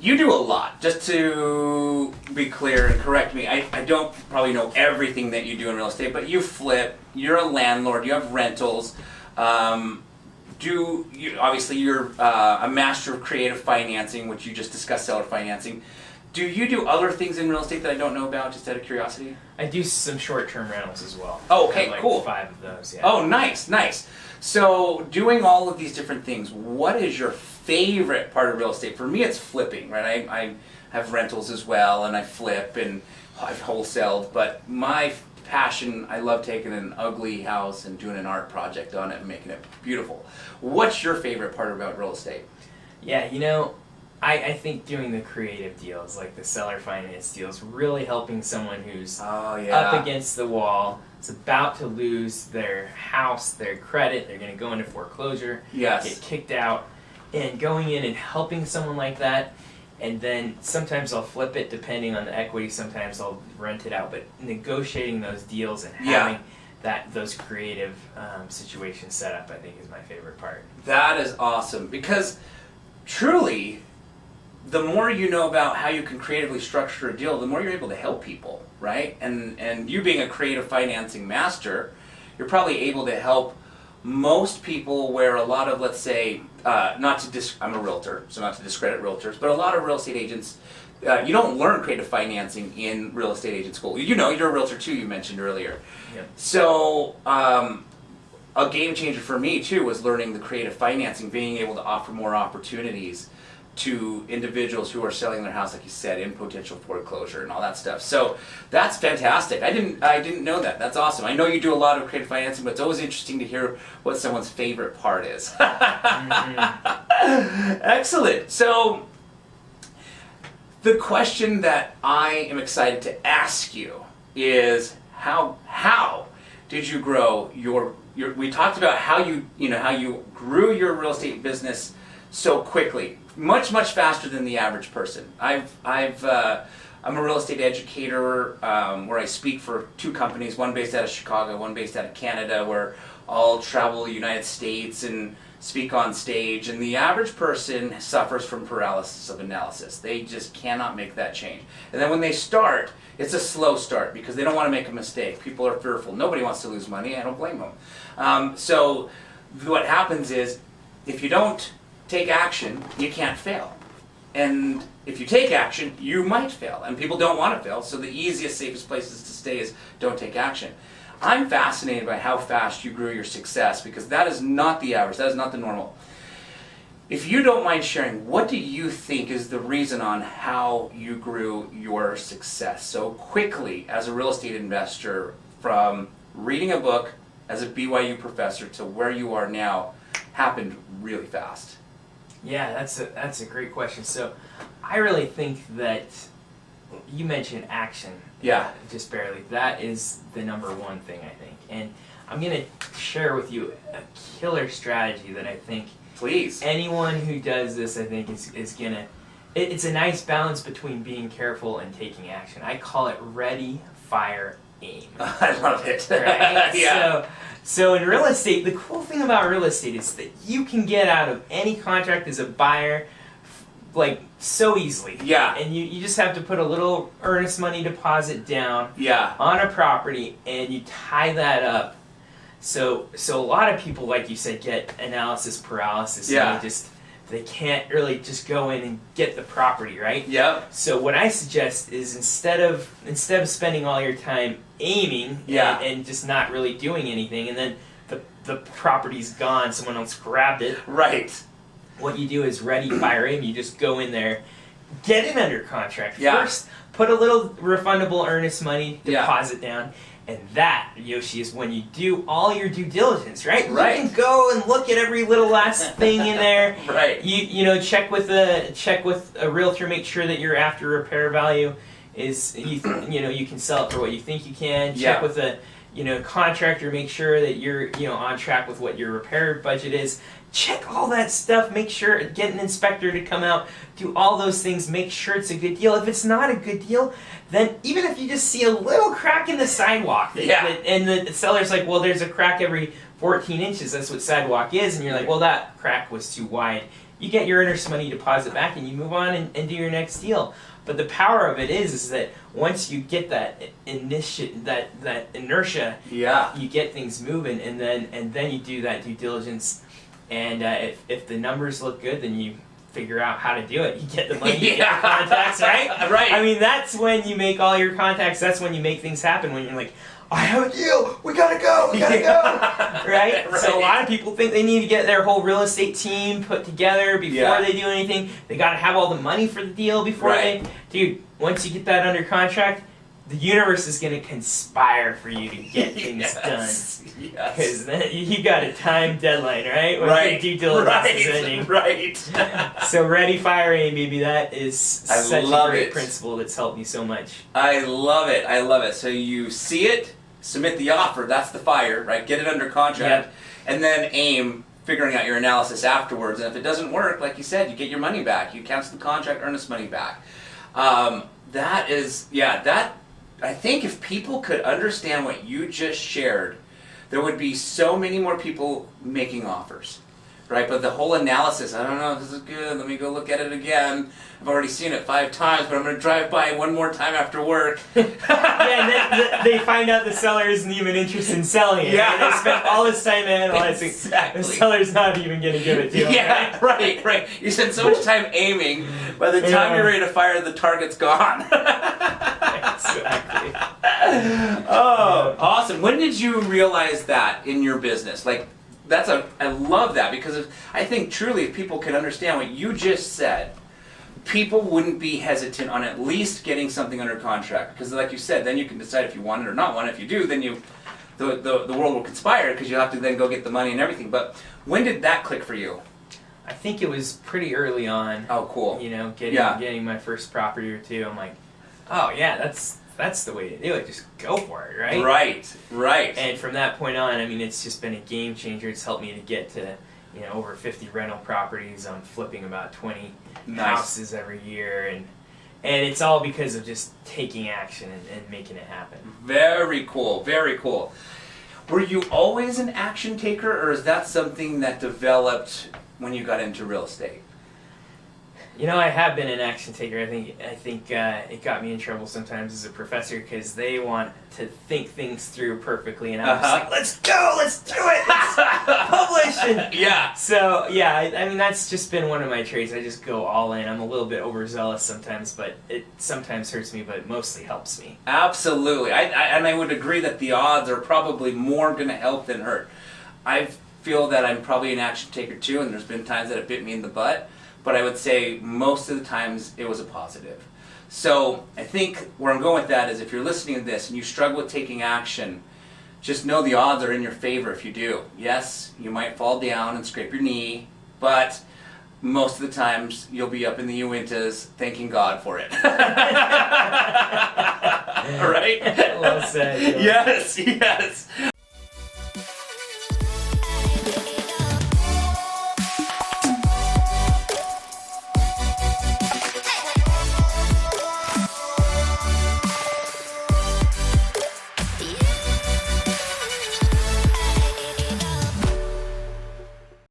You do a lot. Just to be clear and correct me, I don't probably know everything that you do in real estate, but you flip, you're a landlord, you have rentals. Obviously you're a master of creative financing, which you just discussed, seller financing. Do you do other things in real estate that I don't know about, just out of curiosity? I do some short-term rentals as well. Oh, okay, like cool. 5 of those, yeah. Oh, nice. So, doing all of these different things, what is your favorite part of real estate? For me, it's flipping, right? I have rentals as well, and I flip, and I've wholesaled, but my passion, I love taking an ugly house and doing an art project on it and making it beautiful. What's your favorite part about real estate? Yeah, I think doing the creative deals, like the seller finance deals, really helping someone who's up against the wall, is about to lose their house, their credit, they're going to go into foreclosure, get kicked out, and going in and helping someone like that. And then sometimes I'll flip it depending on the equity, sometimes I'll rent it out, but negotiating those deals and having those creative situations set up, I think, is my favorite part. That is awesome, because truly, the more you know about how you can creatively structure a deal, the more you're able to help people, right? And you being a creative financing master, you're probably able to help most people where a lot of, let's say, I'm a realtor, so not to discredit realtors, but a lot of real estate agents, you don't learn creative financing in real estate agent school. You're a realtor too, you mentioned earlier. Yep. So, a game changer for me too was learning the creative financing, being able to offer more opportunities to individuals who are selling their house, like you said, in potential foreclosure and all that stuff. So that's fantastic. I didn't know that. That's awesome. I know you do a lot of creative financing, but it's always interesting to hear what someone's favorite part is. Excellent. So the question that I am excited to ask you is how did you grow your we talked about how you grew your real estate business so quickly, much faster than the average person. I'm a real estate educator where I speak for 2 companies, one based out of Chicago, one based out of Canada, where I'll travel the United States and speak on stage, and the average person suffers from paralysis of analysis. They just cannot make that change. And then when they start, it's a slow start because they don't want to make a mistake. People are fearful. Nobody wants to lose money. I don't blame them. So what happens is, if you don't take action, you can't fail. And if you take action, you might fail. And people don't want to fail, so the easiest, safest places to stay is don't take action. I'm fascinated by how fast you grew your success, because that is not the average, that is not the normal. If you don't mind sharing, what do you think is the reason on how you grew your success so quickly as a real estate investor, from reading a book as a BYU professor to where you are now, happened really fast? Yeah, that's a great question. So I really think that you mentioned action. Yeah. Just barely. That is the number one thing, I think. And I'm going to share with you a killer strategy that I think anyone who does this, I think, is going to... It's a nice balance between being careful and taking action. I call it ready, fire, aim. I love it. Right? Yeah. So in real estate, the cool thing about real estate is that you can get out of any contract as a buyer like so easily. Yeah. And you just have to put a little earnest money deposit down on a property, and you tie that up. So a lot of people, like you said, get analysis paralysis. Yeah. And they can't really just go in and get the property, right? Yep. So what I suggest is instead of spending all your time aiming and just not really doing anything, and then the property's gone, someone else grabbed it. Right. What you do is ready, fire, aim. You just go in there, get it under contract. Yeah. First, put a little refundable earnest money deposit down. And that, Yoshi, is when you do all your due diligence, right? Right. You can go and look at every little last thing in there. Right. You check with a realtor, make sure that your after repair value is you can sell it for what you think you can. Check with a contractor, make sure that you're on track with what your repair budget is. Check all that stuff, make sure, get an inspector to come out, do all those things, make sure it's a good deal. If it's not a good deal, then even if you just see a little crack in the sidewalk, and the seller's like, well, there's a crack every 14 inches, that's what sidewalk is, and you're like, well, that crack was too wide, you get your earnest money deposit back and you move on and do your next deal. But the power of it is that once you get that that inertia, you get things moving, and then you do that due diligence, and if the numbers look good, then you figure out how to do it. You get the money, you get the contacts, right? Right. I mean, that's when you make all your contacts. That's when you make things happen. When you're like, I have a deal. We gotta go. We gotta go. Right? So a lot of people think they need to get their whole real estate team put together before they do anything. They gotta have all the money for the deal before they. Dude, once you get that under contract, the universe is gonna conspire for you to get things done. Because then you got a time deadline, right? When the due diligence is ending. Right. So ready, fire, aim, baby. That is such a great principle that's helped me so much. I love it. I love it. So you see it, submit the offer. That's the fire, right? Get it under contract, and then aim, figuring out your analysis afterwards. And if it doesn't work, like you said, you get your money back. You cancel the contract, earnest money back. That is, that. I think if people could understand what you just shared, there would be so many more people making offers, right? But the whole analysis, I don't know if this is good, let me go look at it again. I've already seen it 5 times, but I'm going to drive by one more time after work. And then they find out the seller isn't even interested in selling it. Yeah. They spent all this time analyzing. The seller's not even going to give it to you. Yeah, right. You spend so much time aiming, by the time you're ready to fire, the target's gone. Exactly. Oh, awesome. When did you realize that in your business? Like, I love that, because I think truly if people could understand what you just said, people wouldn't be hesitant on at least getting something under contract. Because like you said, then you can decide if you want it or not want it. If you do, then the world will conspire, because you'll have to then go get the money and everything. But when did that click for you? I think it was pretty early on. Oh, cool. You know, getting my first property or two. I'm like, oh yeah, that's the way to do it. Just go for it, right? Right. And from that point on, I mean, it's just been a game changer. It's helped me to get to, over 50 rental properties. I'm flipping about 20 houses every year, and it's all because of just taking action and making it happen. Very cool. Were you always an action taker, or is that something that developed when you got into real estate? I have been an action taker. I think it got me in trouble sometimes as a professor, because they want to think things through perfectly, and I'm just like, let's go, let's do it, let's publish. And So I mean, that's just been one of my traits. I just go all in. I'm a little bit overzealous sometimes, but it sometimes hurts me, but it mostly helps me. Absolutely. I would agree that the odds are probably more going to help than hurt. I feel that I'm probably an action taker too, and there's been times that it bit me in the butt. But I would say most of the times it was a positive. So I think where I'm going with that is, if you're listening to this and you struggle with taking action, just know the odds are in your favor if you do. Yes, you might fall down and scrape your knee, but most of the times you'll be up in the Uintas thanking God for it. Right? Well said. Yes.